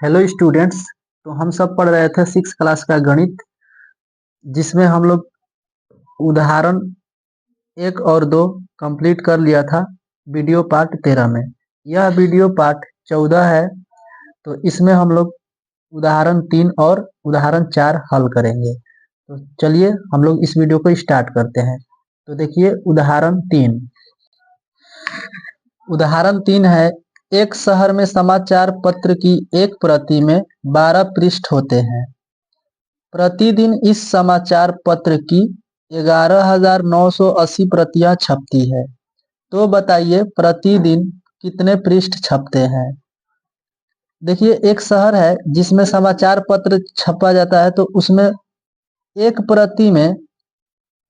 Hello students. तो हम सब पढ़ रहे थे 6 क्लास का गणित, जिसमें हम लोग उदाहरण 1 और 2 कंप्लीट कर लिया था वीडियो पार्ट 13 में। यह वीडियो पार्ट 14 है, तो इसमें हम लोग उदाहरण 3 और उदाहरण 4 हल करेंगे। तो चलिए हम लोग इस वीडियो को स्टार्ट करते हैं। तो देखिए उदाहरण 3 है। एक शहर में समाचार पत्र की एक प्रति में 12 पृष्ठ होते हैं। प्रतिदिन इस समाचार पत्र की 11,980 प्रतियां छपती है। तो बताइए प्रतिदिन कितने पृष्ठ छपते हैं। देखिए एक शहर है जिसमें समाचार पत्र छपा जाता है, तो उसमें एक प्रति में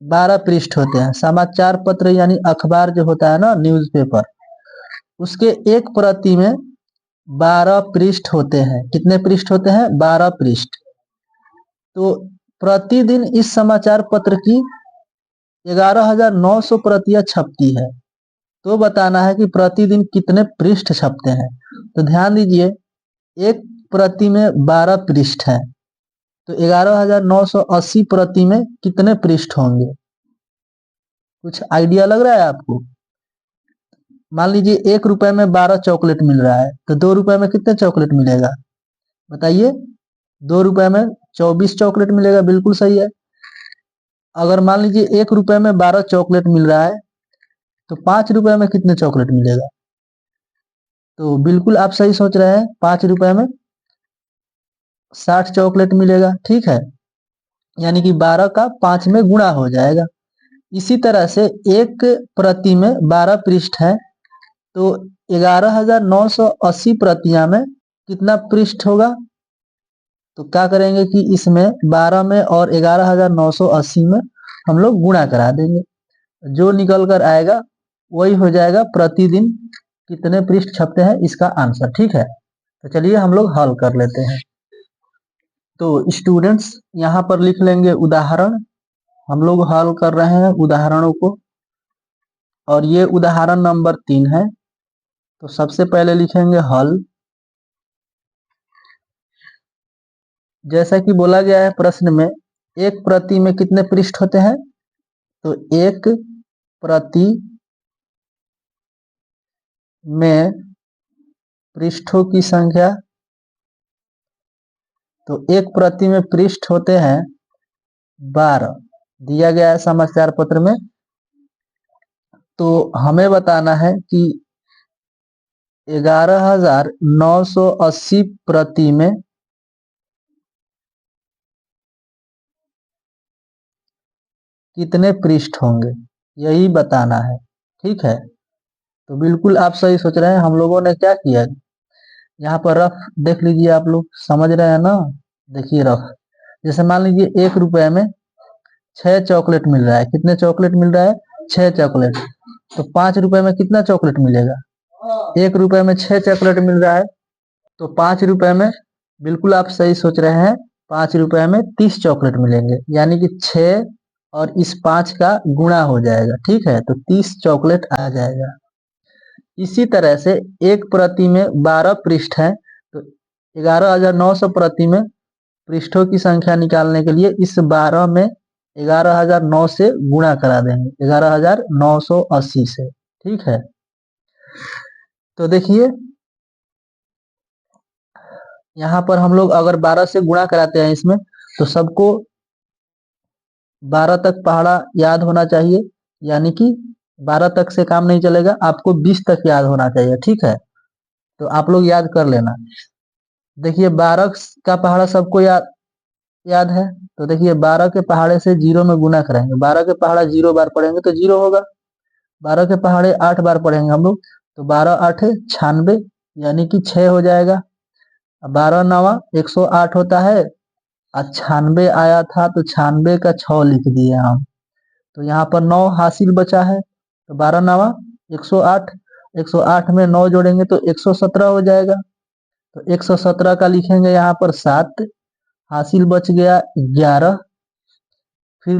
12 पृष्ठ होते हैं। समाचार पत्र यानी अखबार जो होता है ना, न्यूज़पेपर, उसके एक प्रति में 12 पृष्ठ होते हैं। कितने पृष्ठ होते हैं? 12 पृष्ठ। तो प्रतिदिन इस समाचार पत्र की 11,900 प्रतियां छपती है। तो बताना है कि प्रतिदिन कितने पृष्ठ छपते हैं। तो ध्यान दीजिए, एक प्रति में 12 पृष्ठ है, तो 11,980 प्रति में कितने पृष्ठ होंगे? कुछ आइडिया लग रहा है आपको? मान लीजिए 1 रुपए में 12 चॉकलेट मिल रहा है, तो 2 रुपए में कितने चॉकलेट मिलेगा? बताइए। 2 रुपए में 24 चॉकलेट मिलेगा। बिल्कुल सही है। अगर मान लीजिए 1 रुपए में 12 चॉकलेट मिल रहा है, तो 5 रुपए में कितने चॉकलेट मिलेगा? तो बिल्कुल आप सही सोच रहे हैं, 5 रुपए में 60 चॉकलेट मिलेगा। ठीक है, यानी कि 12 का 5 में गुणा हो जाएगा। इसी तरह से एक प्रति में 12 पृष्ठ है, तो 11,980 प्रतियां में कितना पृष्ठ होगा? तो क्या करेंगे कि इसमें 12 में और 11,980 में हम लोग गुणा करा देंगे। जो निकल कर आएगा वही हो जाएगा प्रतिदिन कितने पृष्ठ छपते हैं, इसका आंसर। ठीक है, तो चलिए हम लोग हल कर लेते हैं। तो स्टूडेंट्स यहाँ पर लिख लेंगे उदाहरण। हम लोग हल कर रहे हैं उदाहरणों को, और ये उदाहरण नंबर 3 है। तो सबसे पहले लिखेंगे हल। जैसा कि बोला गया है प्रश्न में, एक प्रति में कितने पृष्ठ होते हैं? तो एक प्रति में पृष्ठों की संख्या, तो एक प्रति में पृष्ठ होते हैं 12, दिया गया है समाचार पत्र में। तो हमें बताना है कि 11,980 प्रति में कितने पृष्ठ होंगे, यही बताना है। ठीक है, तो बिल्कुल आप सही सोच रहे हैं। हम लोगों ने क्या किया, यहाँ पर रफ देख लीजिए, आप लोग समझ रहे हैं ना। देखिए रफ, जैसे मान लीजिए 1 रुपए में 6 चॉकलेट मिल रहा है। कितने चॉकलेट मिल रहा है? 6 चॉकलेट। तो 5 रुपए में कितना चॉकलेट मिलेगा? 1 रुपए में 6 चॉकलेट मिल रहा है, तो 5 रुपए में, बिल्कुल आप सही सोच रहे हैं, 5 रुपए में 30 चॉकलेट मिलेंगे। यानी कि 6 और इस 5 का गुणा हो जाएगा। ठीक है, तो 30 चॉकलेट आ जाएगा। इसी तरह से एक प्रति में 12 पृष्ठ है, तो 11,900 प्रति में पृष्ठों की संख्या निकालने के लिए इस 12 में 11,009 से गुणा करा देंगे, 11,980 से। ठीक है, तो देखिए यहाँ पर हम लोग अगर 12 से गुणा कराते हैं इसमें, तो सबको 12 तक पहाड़ा याद होना चाहिए। यानी कि 12 तक से काम नहीं चलेगा, आपको 20 तक याद होना चाहिए। ठीक है, तो आप लोग याद कर लेना। देखिए 12 का पहाड़ा सबको याद है, तो देखिए 12 के पहाड़े से 0 में गुना करेंगे। 12 के पहाड़ा 0 बार पढ़ेंगे तो 0 होगा। 12 के पहाड़े 8 बार पढ़ेंगे हम लोग, तो 12 8 96, यानी कि 6 हो जाएगा। 12 9 108 होता है, और 96 आया था तो 96 का 6 लिख दिए हम। तो यहाँ पर 9 हासिल बचा है, तो 12 9 108, 108 में 9 जोड़ेंगे तो 117 हो जाएगा। तो 117 का लिखेंगे यहाँ पर 7, हासिल बच गया 11। फिर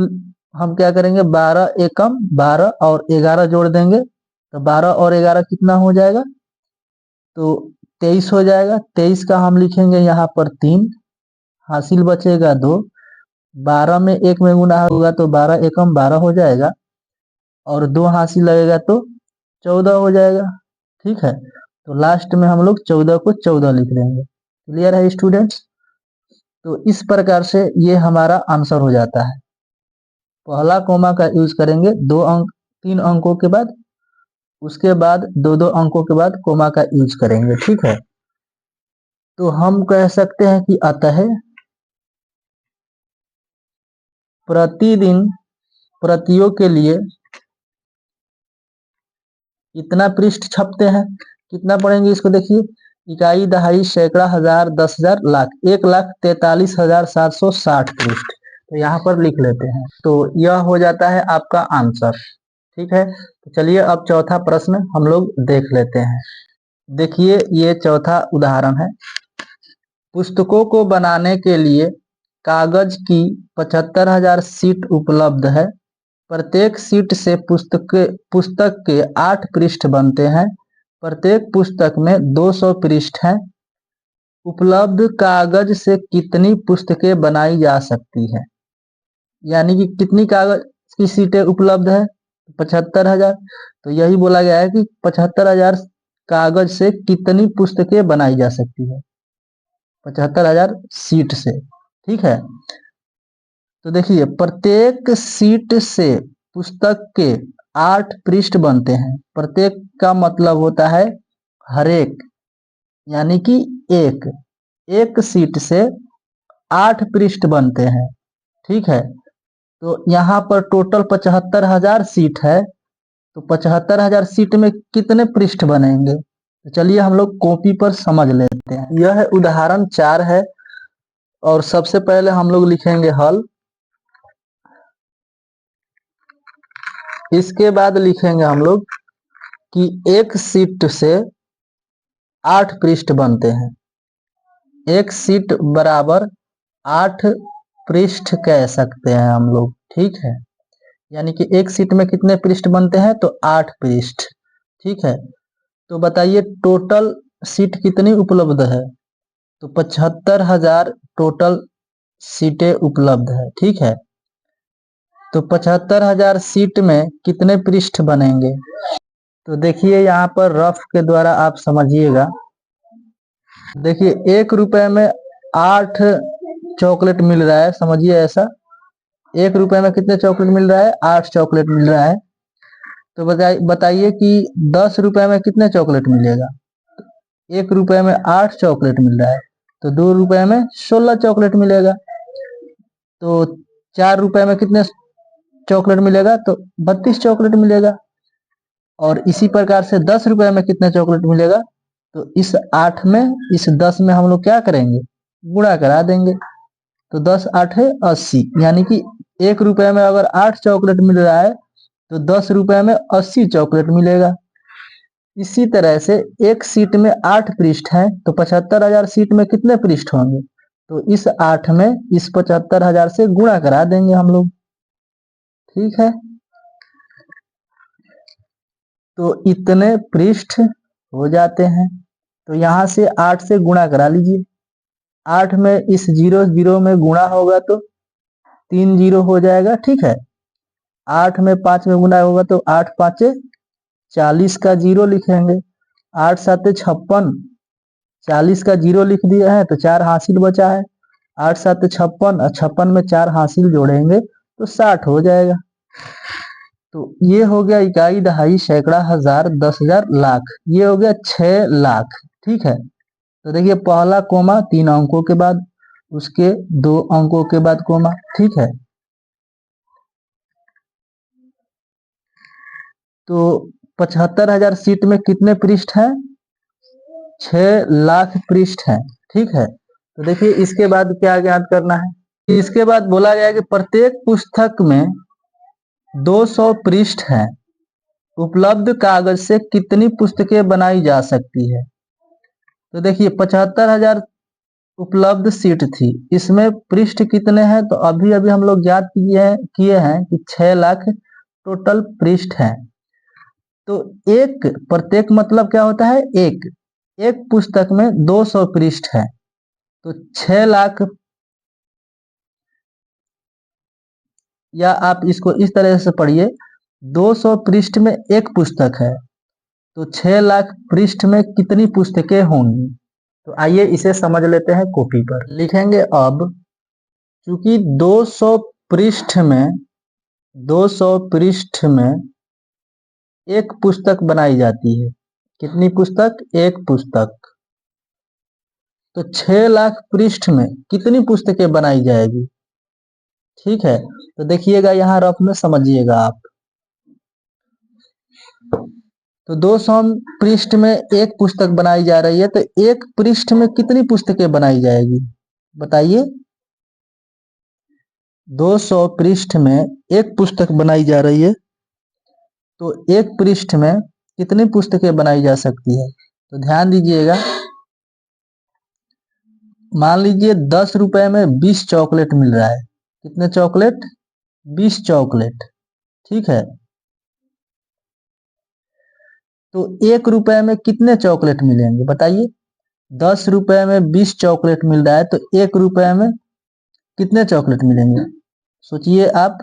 हम क्या करेंगे, 12 एकम 12 और 11 जोड़ देंगे, तो 12 और 11 कितना हो जाएगा? तो 23 हो जाएगा। 23 का हम लिखेंगे यहाँ पर 3, हासिल बचेगा 2। 12 में 1 में गुना होगा तो 12 एकम 12 हो जाएगा, और 2 हासिल लगेगा तो 14 हो जाएगा। ठीक है, तो लास्ट में हम लोग 14 को 14 लिख देंगे। क्लियर है स्टूडेंट्स? तो इस प्रकार से ये हमारा आंसर हो जाता है। पहला कोमा का यूज करेंगे 3 अंकों के बाद, उसके बाद 2 अंकों के बाद कोमा का यूज करेंगे। ठीक है, तो हम कह सकते हैं कि अतः प्रतिदिन प्रतियों के लिए इतना पृष्ठ छपते हैं। कितना पढ़ेंगे इसको? देखिए, इकाई, दहाई, सैकड़ा, हजार, 10,000, लाख, 1,43,760 पृष्ठ। तो यहाँ पर लिख लेते हैं। तो यह हो जाता है आपका आंसर। ठीक है, तो चलिए अब चौथा प्रश्न हम लोग देख लेते हैं। देखिए, ये चौथा उदाहरण है। पुस्तकों को बनाने के लिए कागज की 75,000 शीट उपलब्ध है। प्रत्येक शीट से पुस्तक के 8 पृष्ठ बनते हैं। प्रत्येक पुस्तक में 200 पृष्ठ हैं। उपलब्ध कागज से कितनी पुस्तकें बनाई जा सकती है? यानी कि कितनी कागज की शीटें उपलब्ध है? 75,000। तो यही बोला गया है कि 75,000 कागज से कितनी पुस्तकें बनाई जा सकती है? 75,000 शीट से। ठीक है, तो देखिए, प्रत्येक शीट से पुस्तक के 8 पृष्ठ बनते हैं। प्रत्येक का मतलब होता है हरेक, यानी कि एक शीट से 8 पृष्ठ बनते हैं। ठीक है, तो यहाँ पर टोटल 75,000 सीट है। तो 75,000 सीट में कितने पृष्ठ बनेंगे? तो चलिए हम लोग कॉपी पर समझ लेते हैं। यह उदाहरण 4 है, और सबसे पहले हम लोग लिखेंगे हल। इसके बाद लिखेंगे हम लोग कि एक शीट से 8 पृष्ठ बनते हैं। एक शीट बराबर 8 पृष्ठ कह सकते हैं हम लोग। ठीक है, यानी कि एक शीट में कितने पृष्ठ बनते हैं? तो 8 पृष्ठ। ठीक है, तो बताइए टोटल सीट कितनी उपलब्ध है? तो 75,000 टोटल सीटें उपलब्ध है। ठीक है, तो 75,000 सीट में कितने पृष्ठ बनेंगे? तो देखिए, यहाँ पर रफ के द्वारा आप समझिएगा। देखिए, 1 रुपए में 8 चॉकलेट मिल रहा है, समझिए ऐसा। 1 रुपए में कितने चॉकलेट मिल रहा है? 8 चॉकलेट मिल रहा है। तो बताइए कि 10 रुपए में कितने चॉकलेट मिलेगा? 1 रुपए में 8 चॉकलेट मिल रहा है, तो 2 रुपए में 16 चॉकलेट मिलेगा। तो 4 रुपए में कितने चॉकलेट मिलेगा? तो 32 चॉकलेट मिलेगा। और इसी प्रकार से 10 रुपए में कितने चॉकलेट मिलेगा? तो इस 8 में, इस 10 में हम लोग क्या करेंगे? गुणा करा देंगे। तो 10 8 है 80, यानी कि 1 रुपए में अगर 8 चॉकलेट मिल रहा है तो 10 रुपए में 80 चॉकलेट मिलेगा। इसी तरह से एक सीट में 8 पृष्ठ हैं, तो 75,000 सीट में कितने पृष्ठ होंगे? तो इस 8 में इस 75,000 से गुणा करा देंगे हम लोग। ठीक है, तो इतने पृष्ठ हो जाते हैं। तो यहां से 8 से गुणा करा लीजिए। 8 में इस 0 0 में गुणा होगा तो 3 0 हो जाएगा। ठीक है, 8 में 5 में गुणा होगा तो 8 5 40 का 0 लिखेंगे। 8 7 56, 40 का 0 लिख दिया है तो 4 हासिल बचा है। 8 7 56, और 56 में 4 हासिल जोड़ेंगे तो 60 हो जाएगा। तो ये हो गया इकाई, दहाई, सैकड़ा, हजार, 10,000, लाख। ये हो गया 6 लाख। ठीक है, तो देखिए, पहला कोमा 3 अंकों के बाद, उसके 2 अंकों के बाद कोमा। ठीक है, तो 75,000 सीट में कितने पृष्ठ हैं? 6 लाख पृष्ठ हैं। ठीक है, तो देखिए इसके बाद क्या ज्ञात करना है। इसके बाद बोला गया कि प्रत्येक पुस्तक में 200 पृष्ठ हैं। उपलब्ध कागज से कितनी पुस्तकें बनाई जा सकती है? तो देखिए, 75,000 उपलब्ध सीट थी, इसमें पृष्ठ कितने हैं? तो अभी अभी हम लोग ज्ञात किए हैं कि 6 लाख टोटल पृष्ठ हैं। तो एक प्रत्येक मतलब क्या होता है? एक पुस्तक में 200 पृष्ठ है, तो 6 लाख, या आप इसको इस तरह से पढ़िए, 200 पृष्ठ में एक पुस्तक है, तो 6 लाख पृष्ठ में कितनी पुस्तकें होंगी। तो आइए इसे समझ लेते हैं। कॉपी पर लिखेंगे। अब चूंकि 200 पृष्ठ में एक पुस्तक बनाई जाती है, कितनी पुस्तक? एक पुस्तक। तो 6 लाख पृष्ठ में कितनी पुस्तकें बनाई जाएगी? ठीक है, तो देखिएगा यहाँ रफ में समझिएगा आप। तो 200 पृष्ठ में एक पुस्तक बनाई जा रही है, तो एक पृष्ठ में कितनी पुस्तकें बनाई जाएगी बताइए। 200 पृष्ठ में एक पुस्तक बनाई जा रही है, तो एक पृष्ठ में कितनी पुस्तकें बनाई जा सकती है? तो ध्यान दीजिएगा, मान लीजिए 10 रुपए में 20 चॉकलेट मिल रहा है। कितने चॉकलेट? 20 चॉकलेट। ठीक है, तो 1 रुपए में कितने चॉकलेट मिलेंगे बताइए। 10 रुपए में 20 चॉकलेट मिल रहा है, तो 1 रुपए में कितने चॉकलेट मिलेंगे? सोचिए आप,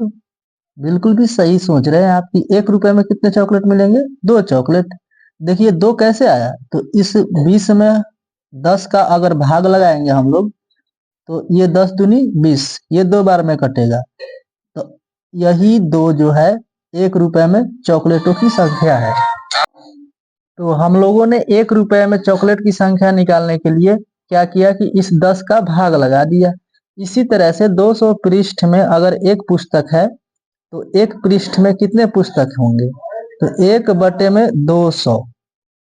बिल्कुल भी सही सोच रहे हैं आप कि 1 रुपए में कितने चॉकलेट मिलेंगे? 2 चॉकलेट। देखिए 2 कैसे आया? तो इस 20 में 10 का अगर भाग लगाएंगे हम लोग, तो ये 10 दूनी 20, ये 2 बार में कटेगा। तो यही 2 जो है 1 रुपए में चॉकलेटों की संख्या है। तो हम लोगों ने 1 रुपए में चॉकलेट की संख्या निकालने के लिए क्या किया कि इस 10 का भाग लगा दिया। इसी तरह से 200 पृष्ठ में अगर एक पुस्तक है, तो एक पृष्ठ में कितने पुस्तक होंगे? तो 1 में 200,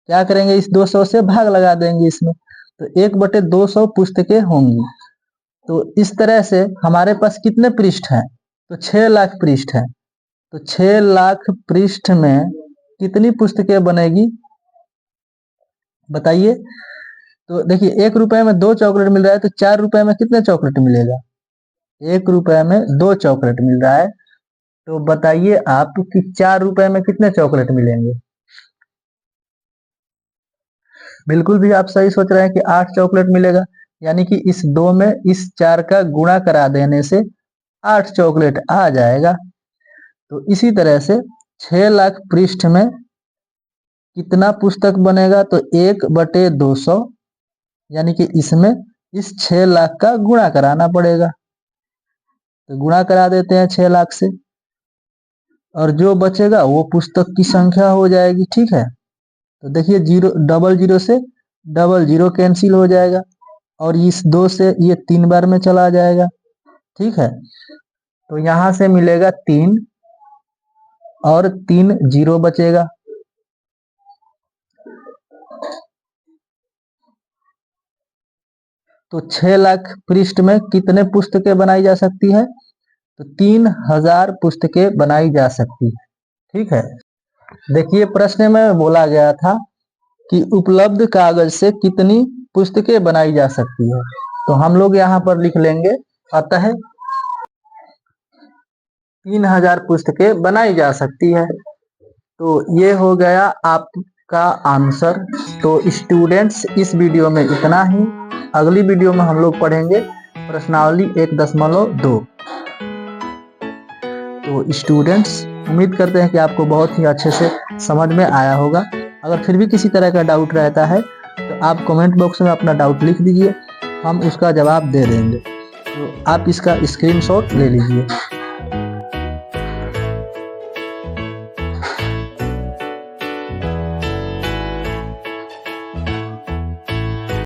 क्या करेंगे? इस 200 से भाग लगा देंगे इसमें, तो 1/200 पुस्तकें होंगी। तो इस तरह से हमारे पास कितने पृष्ठ हैं? तो 6 लाख पृष्ठ हैं। तो 6 लाख पृष्ठ में कितनी पुस्तकें बनेगी बताइए। तो देखिए 1 रुपए में 2 चॉकलेट मिल रहा है, तो 4 रुपए में कितने चॉकलेट मिलेगा? 1 रुपए में 2 चॉकलेट मिल रहा है, तो बताइए आप कि 4 रुपए में कितने चॉकलेट मिलेंगे। बिल्कुल भी आप सही सोच रहे हैं कि 8 चॉकलेट मिलेगा, यानी कि इस 2 में इस 4 का गुणा करा देने से 8 चॉकलेट आ जाएगा। तो इसी तरह से 6 लाख पृष्ठ में कितना पुस्तक बनेगा? तो 1/200, यानी कि इसमें इस 6 लाख का गुणा कराना पड़ेगा। तो गुणा करा देते हैं 6 लाख से, और जो बचेगा वो पुस्तक की संख्या हो जाएगी। ठीक है, तो देखिए 0 से 0 कैंसिल हो जाएगा, और इस 2 से ये 3 बार में चला जाएगा। ठीक है, तो यहां से मिलेगा 3, और 3 0 बचेगा। तो 6 लाख पृष्ठ में कितने पुस्तकें बनाई जा सकती है? तो 3000 पुस्तकें बनाई जा सकती है। ठीक है, देखिए प्रश्न में बोला गया था कि उपलब्ध कागज से कितनी पुस्तकें बनाई जा सकती है। तो हम लोग यहाँ पर लिख लेंगे, अतः 3000 पुस्तकें बनाई जा सकती है। तो ये हो गया आपका आंसर। तो स्टूडेंट्स, इस वीडियो में इतना ही। अगली वीडियो में हम लोग पढ़ेंगे प्रश्नावली 1.2। तो स्टूडेंट्स, उम्मीद करते हैं कि आपको बहुत ही अच्छे से समझ में आया होगा। अगर फिर भी किसी तरह का डाउट रहता है, तो आप कमेंट बॉक्स में अपना डाउट लिख दीजिए, हम उसका जवाब दे देंगे। तो आप इसका स्क्रीनशॉट ले लीजिए।